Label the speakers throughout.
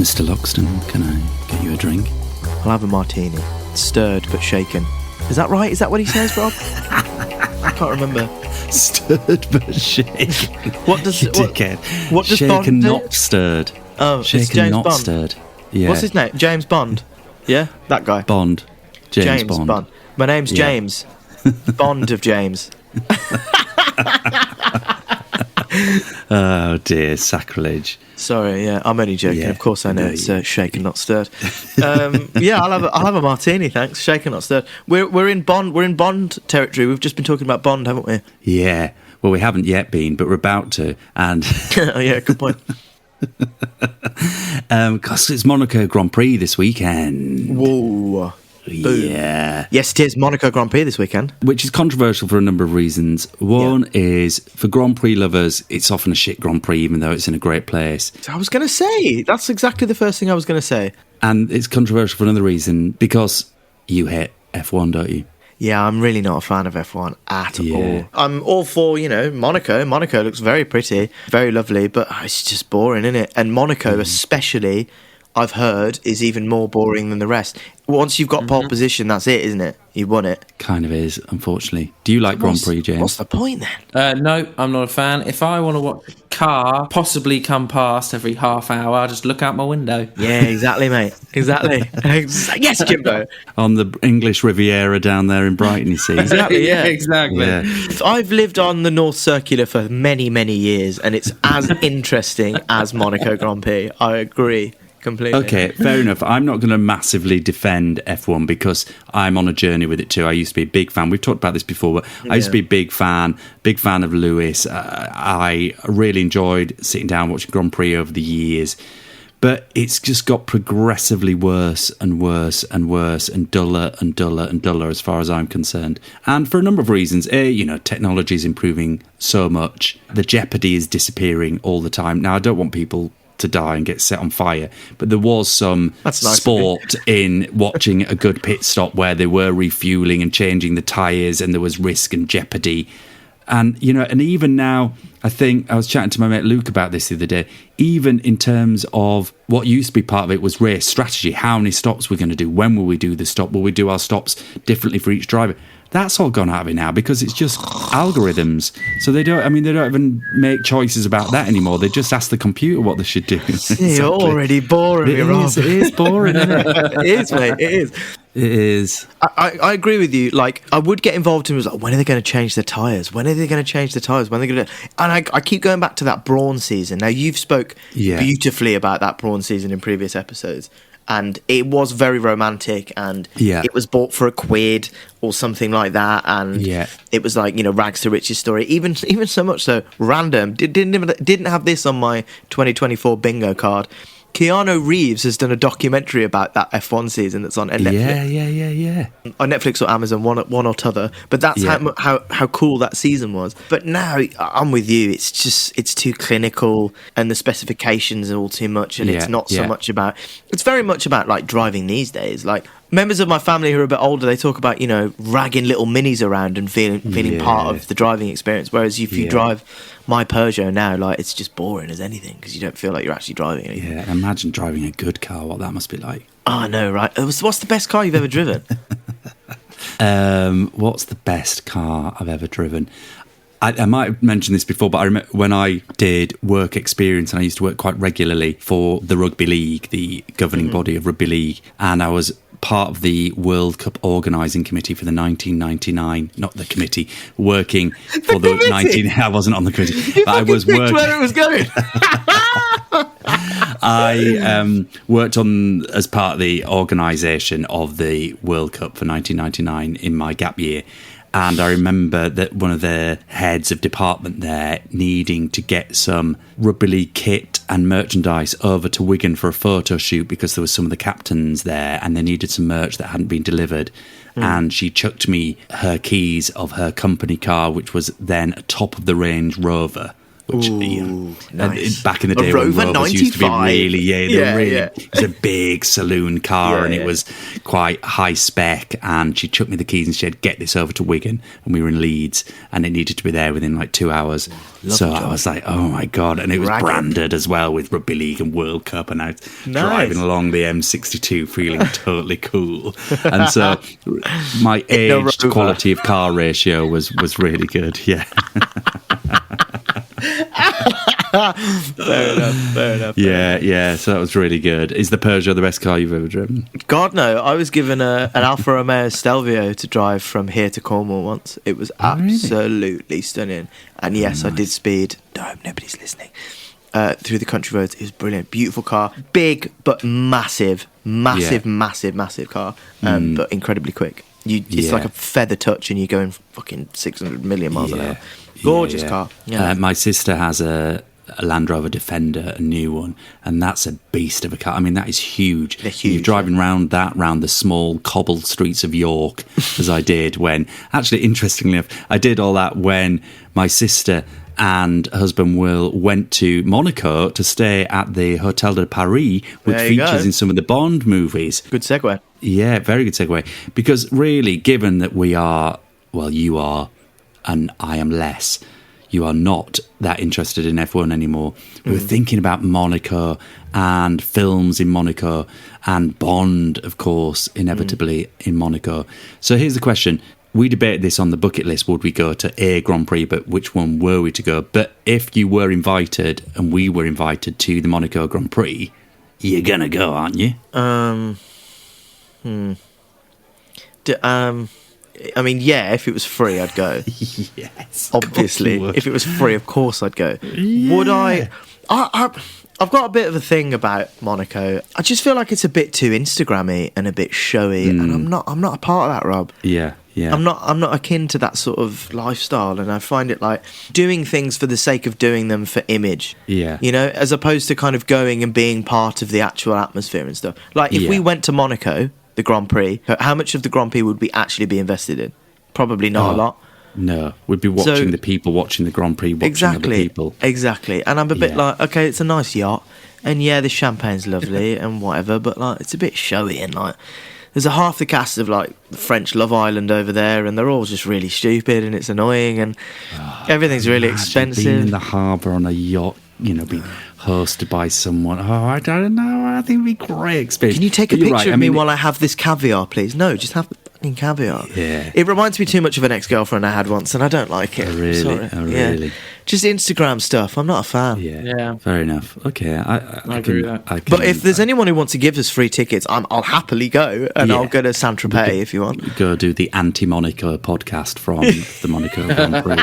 Speaker 1: Mr. Loxton, can I get you a drink?
Speaker 2: I'll have a martini. Stirred but shaken. Is that right? Is that what he says, Rob? I can't remember.
Speaker 1: Stirred but shaken.
Speaker 2: What does
Speaker 1: dickhead?
Speaker 2: What does
Speaker 1: shaken,
Speaker 2: Bond do?
Speaker 1: not stirred.
Speaker 2: Oh,
Speaker 1: shaken,
Speaker 2: it's James
Speaker 1: not
Speaker 2: Bond.
Speaker 1: stirred. Yeah.
Speaker 2: What's his name? James Bond. Yeah, that guy.
Speaker 1: Bond. James Bond.
Speaker 2: My name's James. Bond of James.
Speaker 1: Oh dear, sacrilege.
Speaker 2: Sorry, yeah, I'm only joking.
Speaker 1: Yeah.
Speaker 2: Of course, I know
Speaker 1: No,
Speaker 2: it's shaken, not stirred. Yeah, I'll have a martini, thanks. Shaken, not stirred. We're in Bond territory. We've just been talking about Bond, haven't we?
Speaker 1: Yeah. Well, we haven't yet been, but we're about to. And
Speaker 2: Oh, yeah, good point.
Speaker 1: because it's Monaco Grand Prix this weekend.
Speaker 2: Whoa.
Speaker 1: Yeah.
Speaker 2: Yes, it is Monaco Grand Prix this weekend.
Speaker 1: Which is controversial for a number of reasons. One is, for Grand Prix lovers, it's often a shit Grand Prix, even though it's in a great place.
Speaker 2: I was going to say, that's exactly the first thing I was going to say.
Speaker 1: And it's controversial for another reason, because you hate F1, don't you?
Speaker 2: Yeah, I'm really not a fan of F1 at all. I'm all for, Monaco. Monaco looks very pretty, very lovely, but it's just boring, isn't it? And Monaco especially, I've heard, is even more boring than the rest. Once you've got pole position, that's it, isn't it? You won it.
Speaker 1: Kind of is, unfortunately. Do you like Grand Prix, James?
Speaker 2: What's the point then?
Speaker 3: No, I'm not a fan. If I want to watch a car possibly come past every half hour, I'll just look out my window.
Speaker 2: Yeah, exactly, mate. Exactly. Yes, Jimbo.
Speaker 1: On the English Riviera down there in Brighton, you see.
Speaker 2: Exactly, yeah.
Speaker 3: Exactly.
Speaker 1: Yeah.
Speaker 2: I've lived on the North Circular for many, many years, and it's as interesting as Monaco Grand Prix. I agree. Completely.
Speaker 1: Okay, fair enough. I'm not going to massively defend F1 because I'm on a journey with it too. I used to be a big fan. We've talked about this before, but I used to be a big fan of Lewis. I really enjoyed sitting down watching Grand Prix over the years. But it's just got progressively worse and worse and worse and duller and duller and duller as far as I'm concerned. And for a number of reasons. Technology is improving so much. The jeopardy is disappearing all the time. Now, I don't want people to die and get set on fire, but there was some sport in watching a good pit stop where they were refueling and changing the tyres, and there was risk and jeopardy. And and even now, I think I was chatting to my mate Luke about this the other day, even in terms of what used to be part of it was race strategy, how many stops we're going to do, when will we do the stop, will we do our stops differently for each driver? That's all gone out of it now because it's just algorithms. So they don't even make choices about that anymore. They just ask the computer what they should do.
Speaker 2: Exactly. You're already boring me, Rob.
Speaker 1: It is boring, isn't it?
Speaker 2: It is, mate. It is.
Speaker 1: It is.
Speaker 2: I agree with you. Like, I would get involved in it. When are they going to change the tyres? When are they going to change the tyres? When are they going to... And I keep going back to that Brawn season. Now, you've spoke beautifully about that Brawn season in previous episodes. And it was very romantic, and it was bought for £1 or something like that, and it was like, rags to riches story. Even so much so, random, didn't have this on my 2024 bingo card. Keanu Reeves has done a documentary about that F1 season that's on Netflix.
Speaker 1: Yeah.
Speaker 2: On Netflix or Amazon, one or t'other. But that's how cool that season was. But now, I'm with you. It's too clinical, and the specifications are all too much, and it's not so much about... It's very much about, like, driving these days. Like, members of my family who are a bit older, they talk about, ragging little minis around and feeling part of the driving experience. Whereas if you drive my Peugeot now, like, it's just boring as anything because you don't feel like you're actually driving anything.
Speaker 1: Yeah, imagine driving a good car, what that must be like.
Speaker 2: Oh, I know, right? What's the best car you've ever driven?
Speaker 1: What's the best car I've ever driven? I might have mentioned this before, but I remember when I did work experience, and I used to work quite regularly for the Rugby League, the governing body of Rugby League, and I was part of the World Cup organising committee for the 1999, not the committee, working for the 19... I wasn't on the committee, but I was working...
Speaker 2: where it was going.
Speaker 1: I worked on as part of the organisation of the World Cup for 1999 in my gap year. And I remember that one of the heads of department there needing to get some rugby league kit and merchandise over to Wigan for a photo shoot because there was some of the captains there and they needed some merch that hadn't been delivered. And she chucked me her keys of her company car, which was then a top-of-the-range Rover, which
Speaker 2: nice.
Speaker 1: Back in the day,
Speaker 2: Rover
Speaker 1: when Rovers used to be
Speaker 2: 95.
Speaker 1: it was a big saloon car, and it was quite high spec. And she took me the keys and she said, "Get this over to Wigan," and we were in Leeds, and it needed to be there within like 2 hours. So I was like, "Oh my god!" And it was branded as well with Rugby League and World Cup, and I was driving along the M62 feeling totally cool. And so my age to quality of car ratio was really good. Yeah.
Speaker 2: Fair enough.
Speaker 1: Yeah. So that was really good. Is the Peugeot the best car you've ever driven?
Speaker 2: God, no. I was given an Alfa Romeo Stelvio to drive from here to Cornwall once. It was absolutely stunning. And yes, I did speed. No, nobody's listening. Through the country roads. It was brilliant. Beautiful car. Big, but massive car. But incredibly quick. It's like a feather touch and you're going fucking 600 million miles an hour. Gorgeous car. Yeah.
Speaker 1: My sister has a Land Rover Defender, a new one, and that's a beast of a car. I mean, that is huge.
Speaker 2: They're huge.
Speaker 1: You're driving round the small cobbled streets of York, as I did when... Actually, interestingly enough, I did all that when my sister and husband Will went to Monaco to stay at the Hotel de Paris, which features in some of the Bond movies.
Speaker 2: Good segue.
Speaker 1: Yeah, very good segue. Because really, given that we are... Well, you are... and I am less. You are not that interested in F1 anymore. We were thinking about Monaco and films in Monaco and Bond, of course, inevitably in Monaco. So here's the question. We debated this on the bucket list. Would we go to a Grand Prix, but which one were we to go? But if you were invited and we were invited to the Monaco Grand Prix, you're going to go, aren't you?
Speaker 2: I mean, yeah, if it was free, I'd go.
Speaker 1: Yes.
Speaker 2: Obviously. If it was free, of course I'd go. Yeah. Would I? I've got a bit of a thing about Monaco. I just feel like it's a bit too Instagrammy and a bit showy, and I'm not a part of that, Rob.
Speaker 1: Yeah.
Speaker 2: I'm not akin to that sort of lifestyle, and I find it like doing things for the sake of doing them for image.
Speaker 1: Yeah.
Speaker 2: You know, as opposed to kind of going and being part of the actual atmosphere and stuff. Like if we went to Monaco, the Grand Prix, how much of the Grand Prix would we actually be invested in? Probably not a lot.
Speaker 1: No, we'd be watching the people watching the Grand Prix, watching other people.
Speaker 2: Exactly. And I'm a bit like, okay, it's a nice yacht, and yeah, the champagne's lovely and whatever, but like it's a bit showy, and like there's a half the cast of like French Love Island over there, and they're all just really stupid, and it's annoying, and everything's really expensive.
Speaker 1: Being in the harbour on a yacht, you know, being hosted by someone. Oh, I don't know. I think it'd be a great experience.
Speaker 2: Can you take a picture of me while I have this caviar, please? No, just have the fucking caviar.
Speaker 1: Yeah.
Speaker 2: It reminds me too much of an ex-girlfriend I had once, and I don't like it.
Speaker 1: Oh, really?
Speaker 2: Sorry.
Speaker 1: Really?
Speaker 2: Yeah. Just Instagram stuff. I'm not a fan.
Speaker 1: Yeah. Fair enough. Okay. I
Speaker 3: agree with that.
Speaker 2: But if there's anyone who wants to give us free tickets, I'll happily go, and I'll go to Saint-Tropez if you want.
Speaker 1: Go do the anti-Monaco podcast from the Monaco Grand Prix.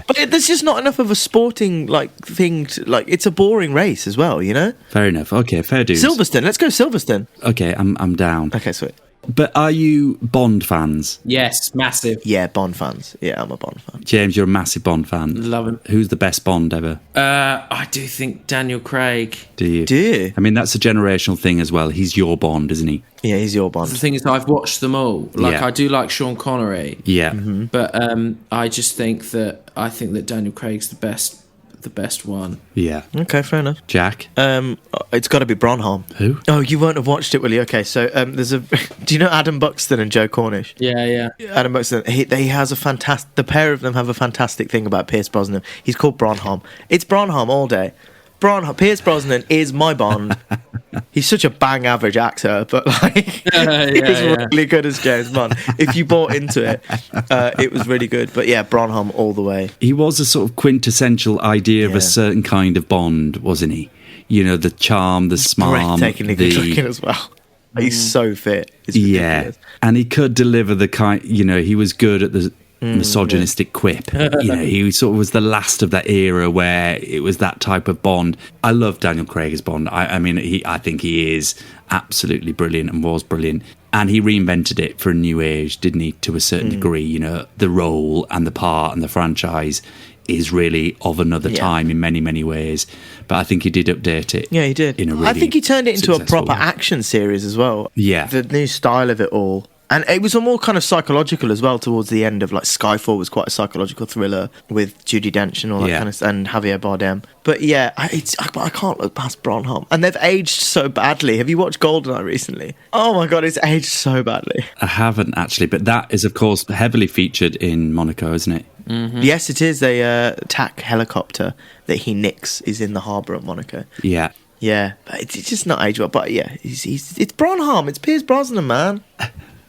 Speaker 2: But there's just not enough of a sporting thing. It's a boring race as well, you know.
Speaker 1: Fair enough. Okay, fair dues.
Speaker 2: Silverstone. Let's go Silverstone.
Speaker 1: Okay, I'm down.
Speaker 2: Okay, sweet.
Speaker 1: But are you Bond fans?
Speaker 3: Yes, massive.
Speaker 2: Yeah, Bond fans. Yeah, I'm a Bond fan.
Speaker 1: James, you're a massive Bond fan.
Speaker 3: Love him.
Speaker 1: Who's the best Bond ever?
Speaker 3: I do think Daniel Craig.
Speaker 1: Do you? I mean, that's a generational thing as well. He's your Bond, isn't he?
Speaker 2: Yeah, he's your Bond.
Speaker 3: The thing is, I've watched them all. I do like Sean Connery.
Speaker 1: Yeah.
Speaker 2: Mm-hmm.
Speaker 3: But I just think that Daniel Craig's the best one.
Speaker 1: Yeah.
Speaker 2: Okay, fair enough. Jack? It's got to be Bronholm.
Speaker 1: Who?
Speaker 2: Oh, you won't have watched it, will you? Okay, so there's a... Do you know Adam Buxton and Joe Cornish?
Speaker 3: Yeah.
Speaker 2: Adam Buxton, he has a fantastic... The pair of them have a fantastic thing about Pierce Brosnan. He's called Bronholm. It's Bronholm all day. Pierce Brosnan is my Bond. He's such a bang average actor, but he's really good as James Bond. If you bought into it, it was really good. But yeah, Bronholm all the way.
Speaker 1: He was a sort of quintessential idea of a certain kind of Bond, wasn't he? You know, the charm, the smarm,
Speaker 2: breathtakingly good looking as well. He's so fit. It's
Speaker 1: and he could deliver the kind. You know, he was good at the misogynistic quip. You know, he sort of was the last of that era where it was that type of Bond. I love Daniel Craig as Bond. I mean, I think he is absolutely brilliant and was brilliant. And he reinvented it for a new age, didn't he, to a certain degree? You know, the role and the part and the franchise is really of another time in many, many ways. But I think he did update it.
Speaker 2: Yeah, he did.
Speaker 1: In a really
Speaker 2: I think he turned it into a proper
Speaker 1: way.
Speaker 2: action series as well.
Speaker 1: Yeah.
Speaker 2: The new style of it all And it was a more kind of psychological as well towards the end of, like, Skyfall was quite a psychological thriller with Judi Dench and all that kind of stuff, and Javier Bardem. But yeah, I can't look past Bronholm. And they've aged so badly. Have you watched GoldenEye recently? Oh my God, it's aged so badly.
Speaker 1: I haven't actually, but that is, of course, heavily featured in Monaco, isn't it?
Speaker 2: Mm-hmm. Yes, it is. A attack helicopter that he nicks is in the harbour at Monaco.
Speaker 1: Yeah.
Speaker 2: Yeah, but it's just not aged well. But yeah, it's Bronholm. It's Pierce Brosnan, man.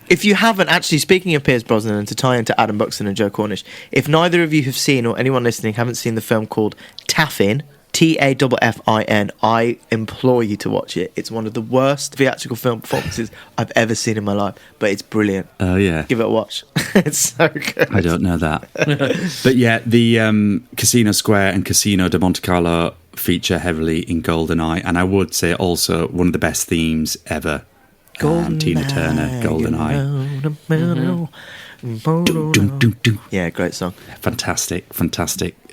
Speaker 2: If you haven't, actually, speaking of Pierce Brosnan, and to tie into Adam Buxton and Joe Cornish, if neither of you have seen, or anyone listening haven't seen the film called Taffin, Taffin, I implore you to watch it. It's one of the worst theatrical film performances I've ever seen in my life, but it's brilliant.
Speaker 1: Oh, yeah.
Speaker 2: Give it a watch. It's so good.
Speaker 1: I don't know that. But yeah, the Casino Square and Casino de Monte Carlo feature heavily in GoldenEye, and I would say also one of the best themes ever. Tina Turner, GoldenEye.
Speaker 2: Yeah, great song.
Speaker 1: Fantastic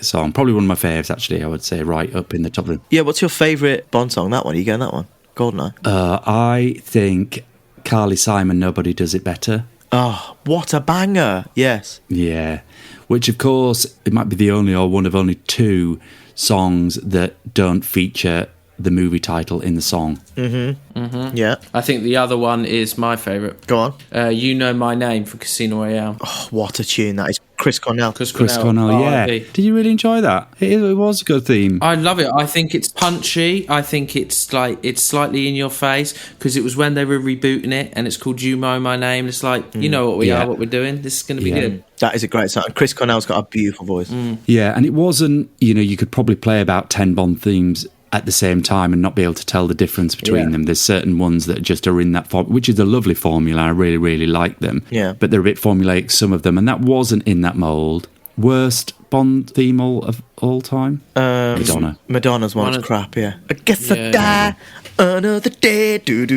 Speaker 1: song. Probably one of my faves, actually, I would say, right up in the top of them.
Speaker 2: Yeah, what's your favourite Bond song? That one? Are you going that one? GoldenEye?
Speaker 1: I think Carly Simon, Nobody Does It Better.
Speaker 2: Oh, what a banger. Yes.
Speaker 1: Yeah. Which, of course, it might be the only or one of only two songs that don't feature the movie title in the song.
Speaker 2: Yeah.
Speaker 3: I think the other one is my favourite.
Speaker 2: Go on.
Speaker 3: You Know My Name from Casino Royale.
Speaker 2: Oh, what a tune that is. Chris Cornell.
Speaker 1: Chris Cornell, yeah. Did you really enjoy that? It was a good theme.
Speaker 3: I love it. I think it's punchy. I think it's slightly in your face, because it was when they were rebooting it, and it's called You Know My Name. It's like, you know what we are, what we're doing. This is going to be good.
Speaker 2: That is a great song. Chris Cornell's got a beautiful voice.
Speaker 1: Yeah, and it wasn't, you could probably play about 10 Bond themes at the same time and not be able to tell the difference between them. There's certain ones that just are in that form, which is a lovely formula. I really, really like them.
Speaker 2: Yeah.
Speaker 1: But they're a bit formulaic, some of them, and that wasn't in that mould. Worst Bond theme of all time? Madonna.
Speaker 2: Madonna's one is crap, yeah. I guess I'll die another day. Do. I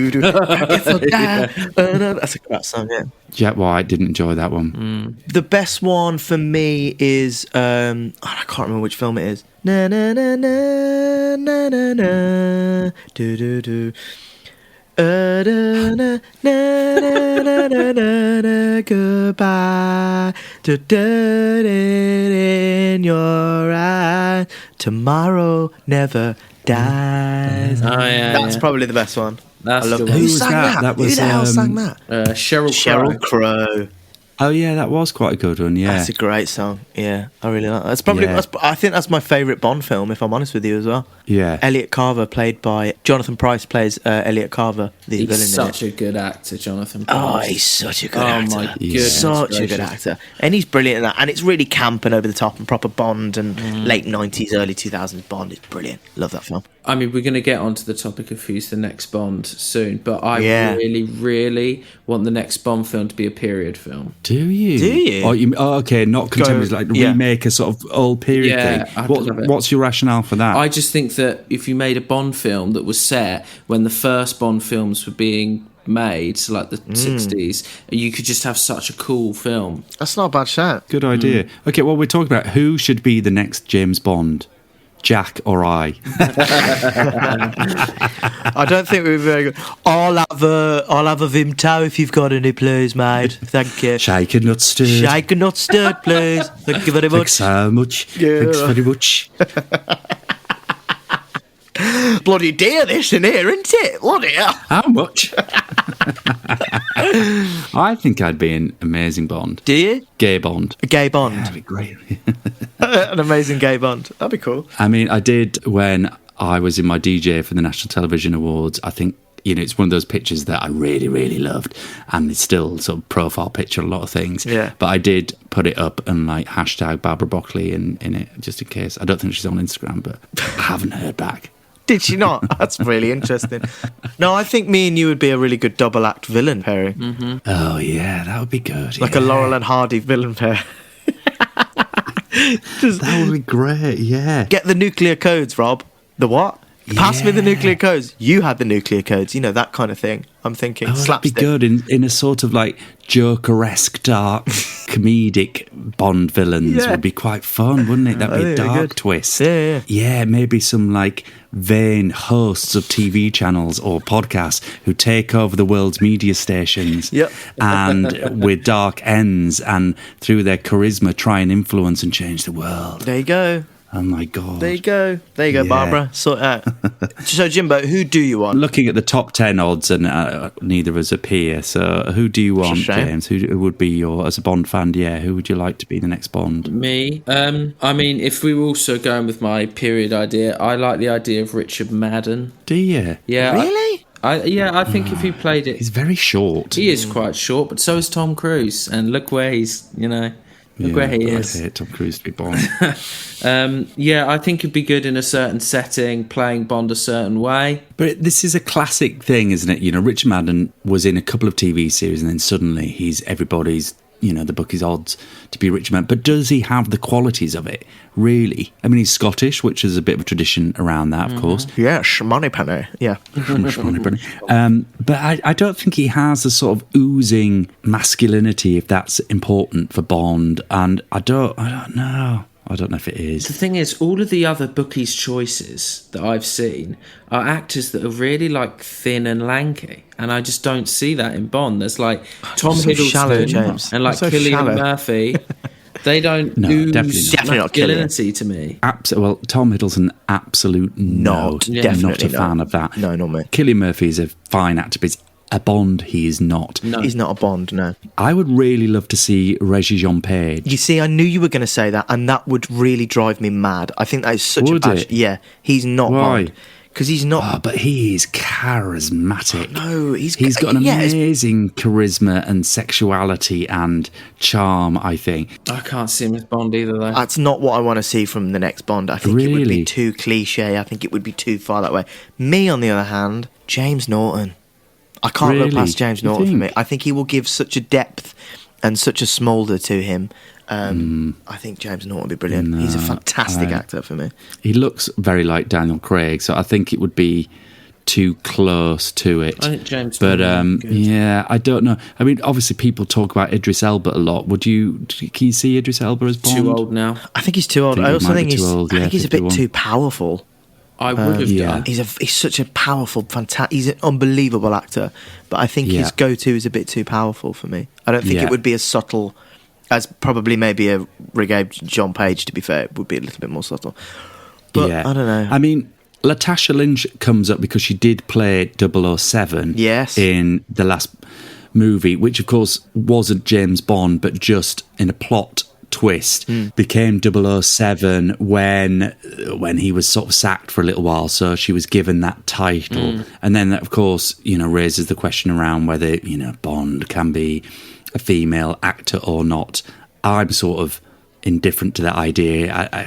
Speaker 2: guess I'll die another... That's a crap song, yeah.
Speaker 1: Jack White, didn't enjoy that one.
Speaker 2: The best one for me is... I can't remember which film it is. Na na na na na na na do. Na na na na na na goodbye. In your eyes, tomorrow never dies. That's probably the best one.
Speaker 3: That's
Speaker 2: I love
Speaker 3: the
Speaker 2: Who
Speaker 3: one.
Speaker 2: sang that? Who the hell sang that?
Speaker 3: Sheryl
Speaker 2: Crow.
Speaker 1: Oh, yeah, that was quite a good one, yeah.
Speaker 2: That's a great song, yeah. I really like that. That's probably, I think that's my favourite Bond film, if I'm honest with you as well.
Speaker 1: Yeah.
Speaker 2: Elliot Carver, played by... Jonathan Pryce plays Elliot Carver, the villain in it.
Speaker 3: He's such a good actor, Jonathan Pryce.
Speaker 2: Oh, he's such a good actor.
Speaker 3: Oh, my goodness.
Speaker 2: Such a good actor. And he's brilliant in that. And it's really camp and over the top and proper Bond and late 90s, early 2000s Bond. It's brilliant. Love that film.
Speaker 3: I mean, we're going to get onto the topic of who's the next Bond soon, but I really, really want the next Bond film to be a period film.
Speaker 1: Do you? Okay, not contemporary, like remake a sort of old period thing. What's your rationale for that?
Speaker 3: I just think that if you made a Bond film that was set when the first Bond films were being made, so like the 60s, you could just have such a cool film.
Speaker 2: That's not a bad shout.
Speaker 1: Good idea. Okay, well, we're talking about who should be the next James Bond. Jack or I?
Speaker 2: I don't think we're very good. I'll have a Vimto if you've got any, please, mate. Thank you.
Speaker 1: Shaken, not stirred.
Speaker 2: Shaken, not stirred, please. Thank you very much.
Speaker 1: Thanks so much. Yeah. Thanks very much.
Speaker 2: Bloody dear, this in here, isn't it? Bloody hell.
Speaker 1: How much? I think I'd be an amazing Bond.
Speaker 2: Do you?
Speaker 1: Gay Bond.
Speaker 2: A gay Bond?
Speaker 1: Yeah, that'd be great.
Speaker 2: An amazing gay Bond. That'd be cool.
Speaker 1: I mean, I did when I was in my DJ for the National Television Awards. I think, it's one of those pictures that I really, really loved. And it's still sort of profile picture, a lot of things.
Speaker 2: Yeah.
Speaker 1: But I did put it up and hashtag Barbara Broccoli in it, just in case. I don't think she's on Instagram, but I haven't heard back.
Speaker 2: Did she not? That's really interesting. No, I think me and you would be a really good double act villain pairing.
Speaker 3: Mm-hmm.
Speaker 1: Oh, yeah, that would be good.
Speaker 2: Like a Laurel and Hardy villain pair.
Speaker 1: That would be great, yeah.
Speaker 2: Get the nuclear codes, Rob. The what? Pass me the nuclear codes. You had the nuclear codes, that kind of thing. I'm thinking slapstick.
Speaker 1: That'd be good in a sort of Joker-esque dark comedic Bond villains would be quite fun, wouldn't it? That'd be a dark twist. Yeah, maybe some like vain hosts of TV channels or podcasts who take over the world's media stations and with dark ends and through their charisma try and influence and change the world.
Speaker 2: There you go.
Speaker 1: Oh my God.
Speaker 2: There you go, Barbara. Sort out. So, Jimbo, who do you want?
Speaker 1: Looking at the top 10 odds, and neither of us appear. So, who do you want, James? Who would be as a Bond fan, who would you like to be the next Bond?
Speaker 3: Me? I mean, if we were also going with my period idea, I like the idea of Richard Madden.
Speaker 1: Do you?
Speaker 3: Yeah.
Speaker 2: Really?
Speaker 3: I think if he played it...
Speaker 1: He's very short.
Speaker 3: He is quite short, but so is Tom Cruise. And look where he's, Look where he is.
Speaker 1: I hate Tom Cruise to be Bond.
Speaker 3: I think it'd be good in a certain setting, playing Bond a certain way.
Speaker 1: But this is a classic thing, isn't it? Richard Madden was in a couple of TV series and then suddenly he's everybody's, the bookie's odds to be Richard Madden. But does he have the qualities of it, really? I mean, he's Scottish, which is a bit of a tradition around that, of course.
Speaker 2: Yes, Moneypenny, yeah.
Speaker 1: But I don't think he has the sort of oozing masculinity, if that's important for Bond. And I don't know. I don't know if it is.
Speaker 3: The thing is, all of the other bookies' choices that I've seen are actors that are really like thin and lanky, and I just don't see that in Bond. There's like Tom Hiddleston and like Cillian Murphy. They don't ooze masculinity to me.
Speaker 1: Well, Tom Hiddleston, absolute not. Definitely not a fan of that.
Speaker 2: No, not me.
Speaker 1: Cillian Murphy is a fine actor, but a Bond he is not.
Speaker 2: No. He's not a Bond, no.
Speaker 1: I would really love to see Regis Jean-Page.
Speaker 2: You see, I knew you were going to say that, and that would really drive me mad. I think that is such a bad... Yeah, he's not Bond. Because he's not...
Speaker 1: Oh, but he is charismatic.
Speaker 2: No,
Speaker 1: he's got an amazing charisma and sexuality and charm, I think.
Speaker 3: I can't see him as Bond either, though.
Speaker 2: That's not what I want to see from the next Bond. I think it would be too cliche. I think it would be too far that way. Me, on the other hand, James Norton. I can't look past James Norton for me. I think he will give such a depth and such a smoulder to him. I think James Norton would be brilliant. He's a fantastic actor for me.
Speaker 1: He looks very like Daniel Craig, so I think it would be too close to it.
Speaker 3: I think James
Speaker 1: Norton I don't know. I mean, obviously people talk about Idris Elba a lot. Can you see Idris Elba as Bond?
Speaker 3: Too old now.
Speaker 2: I think he's too old. I also think he's a bit too powerful.
Speaker 3: I would have done.
Speaker 2: He's such a powerful, fantastic. He's an unbelievable actor, but I think his go-to is a bit too powerful for me. I don't think it would be as subtle as probably maybe a Reggae John Page. To be fair, it would be a little bit more subtle. But I don't know.
Speaker 1: I mean, Latasha Lynch comes up because she did play 007 in the last movie, which of course wasn't James Bond, but just in a plot twist became 007 when he was sort of sacked for a little while, so she was given that title. And then that of course raises the question around whether Bond can be a female actor or not. I'm sort of indifferent to that idea. I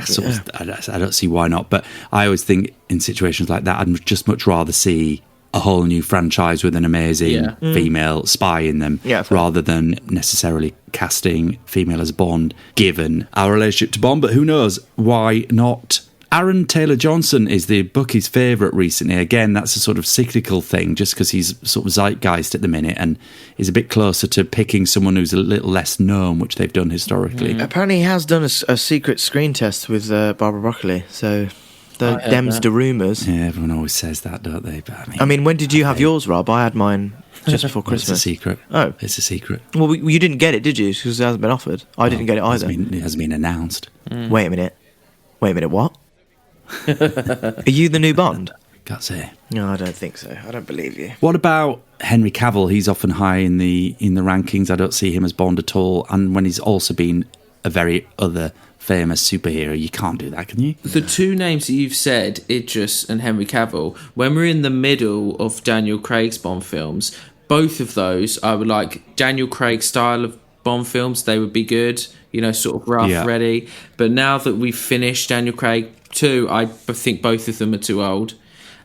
Speaker 1: don't see why not, but I always think in situations like that I'd just much rather see a whole new franchise with an amazing female spy in them, rather than necessarily casting female as Bond, given our relationship to Bond. But who knows? Why not? Aaron Taylor-Johnson is the bookie's favourite recently. Again, that's a sort of cyclical thing, just because he's sort of zeitgeist at the minute and is a bit closer to picking someone who's a little less known, which they've done historically.
Speaker 2: Apparently he has done a secret screen test with Barbara Broccoli, so... Them's the rumours.
Speaker 1: Yeah, everyone always says that, don't they? But
Speaker 2: I mean, when did you have yours, Rob? I had mine just before Christmas.
Speaker 1: It's a secret.
Speaker 2: Oh.
Speaker 1: It's a secret.
Speaker 2: Well, you didn't get it, did you? Because it hasn't been offered. I didn't get it either.
Speaker 1: It hasn't been announced.
Speaker 2: Wait a minute, what? Are you the new Bond?
Speaker 1: Can't say.
Speaker 2: No, I don't think so. I don't believe you.
Speaker 1: What about Henry Cavill? He's often high in the rankings. I don't see him as Bond at all. And when he's also been a very other famous superhero, you can't do that, can you?
Speaker 3: The two names that you've said, Idris and Henry Cavill, when we're in the middle of Daniel Craig's Bond films, both of those I would like. Daniel Craig style of Bond films, they would be good, sort of rough, ready. But now that we've finished Daniel Craig 2, I think both of them are too old.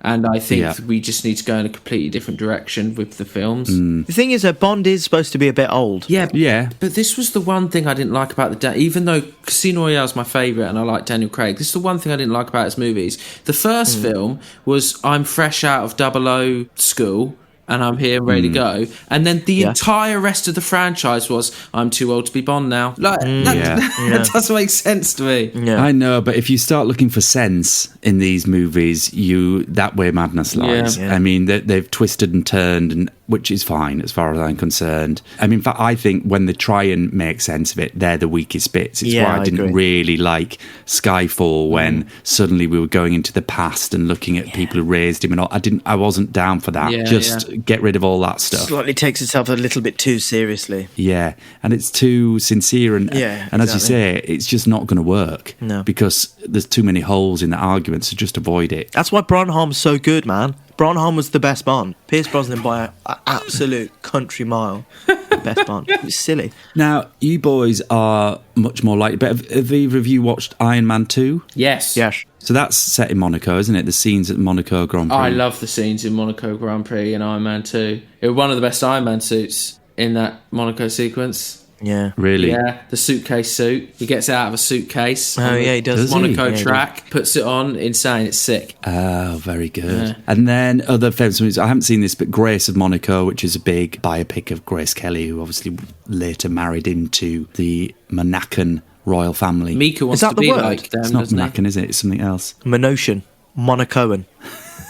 Speaker 3: And I think we just need to go in a completely different direction with the films.
Speaker 2: The thing is that Bond is supposed to be a bit old.
Speaker 3: Yeah. But this was the one thing I didn't like about even though Casino Royale is my favourite and I like Daniel Craig, this is the one thing I didn't like about his movies. The first film was I'm fresh out of 00 school, and I'm here ready to go. And then the entire rest of the franchise was, I'm too old to be Bond now. Like, that doesn't make sense to me.
Speaker 1: Yeah. I know, but if you start looking for sense in these movies, that way madness lies. Yeah. I mean, they've twisted and turned, which is fine as far as I'm concerned. I mean, in fact, I think when they try and make sense of it, they're the weakest bits. It's why I didn't really like Skyfall when suddenly we were going into the past and looking at people who raised him and all. I wasn't down for that. Get rid of all that stuff.
Speaker 2: Slightly takes itself a little bit too seriously.
Speaker 1: Yeah, and it's too sincere and as you say, it's just not going to work.
Speaker 2: No,
Speaker 1: because there's too many holes in the argument, so just avoid it.
Speaker 2: That's why Brosnan's so good, man. Brosnan was the best Bond. Pierce Brosnan by an absolute country mile. Best Bond. It was silly.
Speaker 1: Now, you boys are much more likely, but have either of you watched Iron Man 2?
Speaker 3: Yes.
Speaker 1: So that's set in Monaco, isn't it? The scenes at Monaco Grand Prix.
Speaker 3: I love the scenes in Monaco Grand Prix and Iron Man 2. It was one of the best Iron Man suits in that Monaco sequence.
Speaker 2: Yeah.
Speaker 1: Really?
Speaker 3: Yeah, the suitcase suit. He gets out of a suitcase.
Speaker 2: Oh, yeah, he does.
Speaker 3: Monaco track, puts it on. Insane. It's sick.
Speaker 1: Oh, very good. Yeah. And then other famous movies. I haven't seen this, but Grace of Monaco, which is a big biopic of Grace Kelly, who obviously later married into the Monacan royal family.
Speaker 3: Mika wants to be like them,
Speaker 1: it's not Monacan, is it? It's something else.
Speaker 2: Monocean. Monacoan.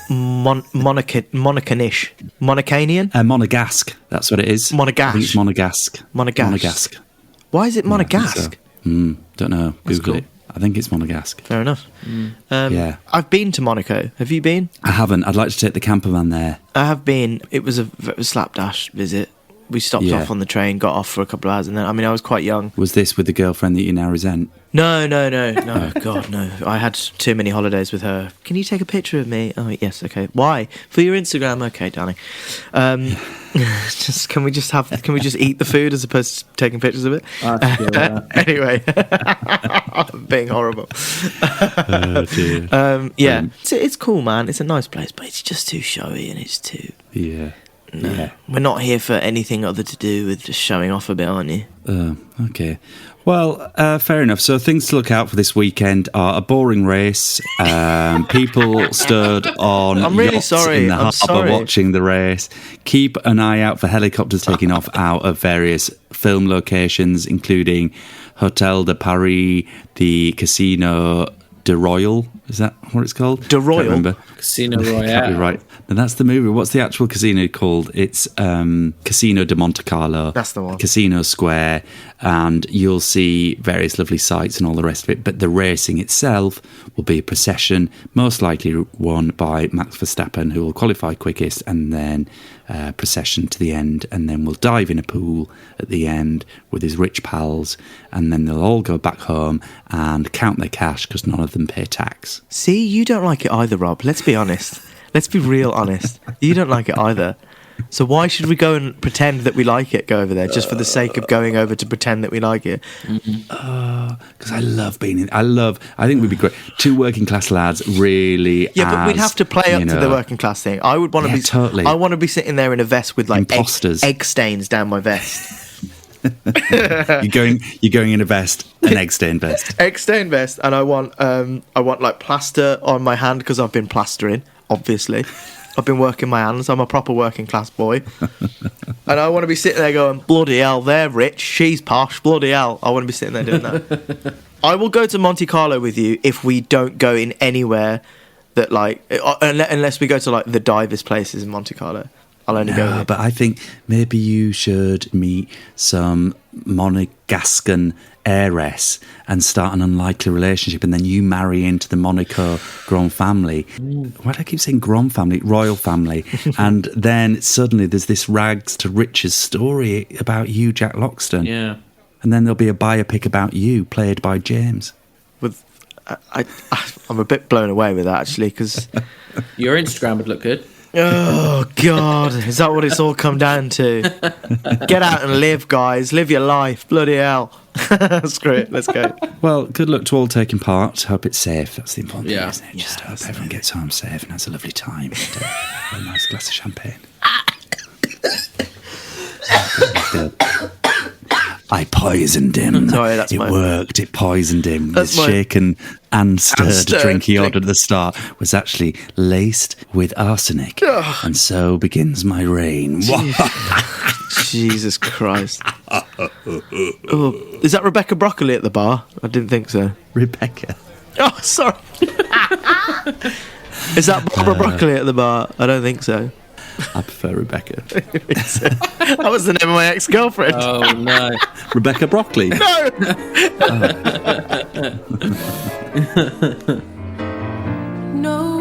Speaker 2: Monacanish. Monacanian?
Speaker 1: Monegasque. That's what it is.
Speaker 2: Monegasque.
Speaker 1: I think it's Monegasque.
Speaker 2: Monegasque. Why is it Monegasque?
Speaker 1: Don't know. Google it. I think it's Monegasque.
Speaker 2: Fair enough. I've been to Monaco. Have you been?
Speaker 1: I haven't. I'd like to take the camper van there.
Speaker 2: I have been. It was a slapdash visit. We stopped off on the train, got off for a couple of hours, and then, I mean, I was quite young.
Speaker 1: Was this with the girlfriend that you now resent?
Speaker 2: No. God, no. I had too many holidays with her. Can you take a picture of me? Oh, yes, okay. Why? For your Instagram? Okay, darling. Can we just eat the food as opposed to taking pictures of it? Anyway, I'm being horrible.
Speaker 1: Oh, dear.
Speaker 2: It's cool, man. It's a nice place, but it's just too showy and it's too...
Speaker 1: Yeah.
Speaker 2: No, we're not here for anything other to do with just showing off a bit, aren't you?
Speaker 1: Okay. Well, fair enough. So things to look out for this weekend are a boring race. People stood on yachts in the harbour watching the race. Keep an eye out for helicopters taking off out of various film locations, including Hotel de Paris, the Casino de Royal. Is that what it's called?
Speaker 2: De Royal?
Speaker 1: Remember.
Speaker 3: Casino Royale.
Speaker 1: Exactly right. And that's the movie. What's the actual casino called? It's Casino de Monte Carlo.
Speaker 2: That's the one.
Speaker 1: Casino Square. And you'll see various lovely sights and all the rest of it. But the racing itself will be a procession, most likely won by Max Verstappen, who will qualify quickest, and then procession to the end. And then we'll dive in a pool at the end with his rich pals. And then they'll all go back home and count their cash because none of them pay tax.
Speaker 2: See, you don't like it either, Rob. Let's be honest. Let's be real honest. You don't like it either. So why should we go and pretend that we like it, go over there, just for the sake of going over to pretend that we like it?
Speaker 1: Because I love being in... I think we'd be great. Two working class lads, really.
Speaker 2: Yeah, but we'd have to play up to the working class thing. I would want to be...
Speaker 1: Totally.
Speaker 2: I want to be sitting there in a vest with like egg stains down my vest.
Speaker 1: You're going in a vest, an egg stained vest.
Speaker 2: Egg stained vest, and I want like plaster on my hand because I've been plastering, obviously. I've been working my hands. I'm a proper working class boy. And I want to be sitting there going, bloody hell, they're rich, she's posh, bloody hell. I want to be sitting there doing that. I will go to Monte Carlo with you if we don't go in anywhere that, like, unless we go to, like, the divers places in Monte Carlo. I'll only go there.
Speaker 1: But I think maybe you should meet some Monegascan heiress and start an unlikely relationship, and then you marry into the Monaco Grand family. Why do I keep saying Grand family? Royal family. And then suddenly there's this rags to riches story about you, Jack Loxton.
Speaker 3: Yeah.
Speaker 1: And then there'll be a biopic about you, played by James.
Speaker 2: I'm a bit blown away with that, actually, because...
Speaker 3: Your Instagram would look good.
Speaker 2: Oh, God. Is that what it's all come down to? Get out and live, guys. Live your life. Bloody hell. Screw it. Let's go.
Speaker 1: Well, good luck to all taking part. Hope it's safe. That's the important thing, isn't it?
Speaker 2: Yeah,
Speaker 1: Just hope everyone gets home safe and has a lovely time. And a nice glass of champagne. I poisoned him.
Speaker 2: Sorry, it
Speaker 1: worked. It poisoned him. His shaken and stirred drink he ordered at the start was actually laced with arsenic. And so begins my reign.
Speaker 2: Jesus Christ. Oh, is that Rebecca Broccoli at the bar? I didn't think so.
Speaker 1: Rebecca.
Speaker 2: Oh, sorry. Is that Barbara Broccoli at the bar? I don't think so.
Speaker 1: I prefer Rebecca.
Speaker 2: That was the name of my ex-girlfriend.
Speaker 3: Oh, no.
Speaker 1: Rebecca Broccoli.
Speaker 2: No!
Speaker 4: No